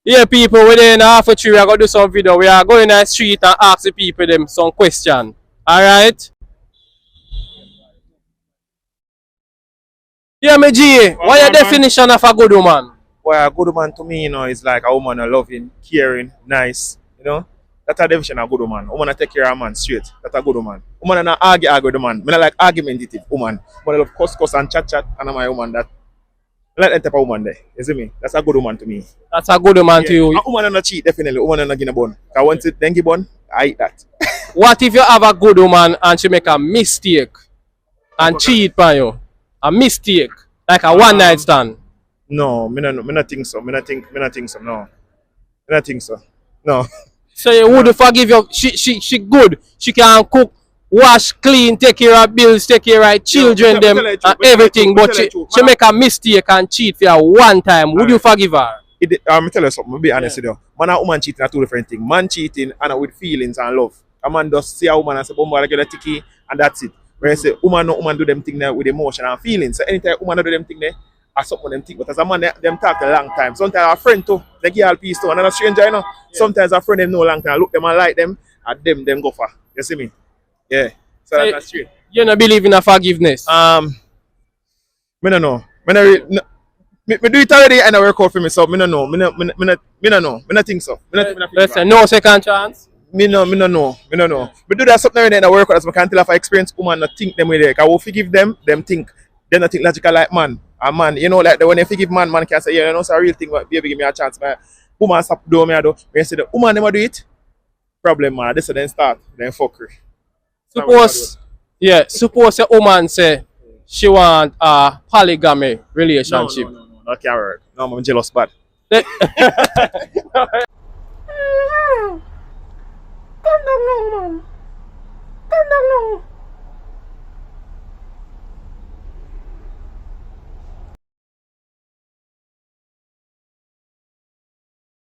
Yeah, people, within half a tree, we are going to do some video. We are going in the street and ask the people them some question. Alright? Yeah, me G, what your definition of a good woman? Well, a good woman to me, is like a woman loving, caring, nice. That's a definition of a good woman. Woman that take care of a man straight. That's a good woman. Woman that not argue with the man. Me not like argumentative woman. But I love cuss and chat and I'm a woman that I like that type of woman there. You see me? That's a good woman to me. That's a good woman to you. A woman that not cheat, definitely. A woman that not give a bun. Because once it then give bun, I eat that. What if you have a good woman and she make a mistake and cheat on you? A mistake. Like a one night stand. No, me not think so. Me not think so. No. Me not think so. No. So you would forgive you. She good. She can cook, wash, clean, take care of bills, take care of children, them and everything. But she make a mistake and cheat for you one time. Would you forgive her? Me tell you something, I'll be honest with you. Man and woman cheating are two different things. Man cheating and with feelings and love. A man just see a woman and say, "Boom, I get a ticky," and that's it. When I say woman do them thing there with emotion and feelings. So anytime woman do them thing there, I something them think. But as a man, them talk a long time. Sometimes a friend too, they give all peace too. And a stranger, Yeah. Sometimes a friend them know long time. Look them and like them, and them go for. You see me? Yeah. So that's straight. You don't believe in a forgiveness? Me no know. Me do it already and I work out for me, so me no know. Me no know. Me no think so. Let's say no second chance. Me no know. Me do that something already and I work out as I can tell if I experience woman not think them way there. I will forgive them think. They not think logical like man. A man, like when they forgive man can say, yeah, it's a real thing, but baby give me a chance. But woman stop doing me I do. When you say the woman never do it, problem man. This then start, then fuckery. Suppose a woman say she want a polygamy relationship. No, that can't work. No, I'm jealous bad.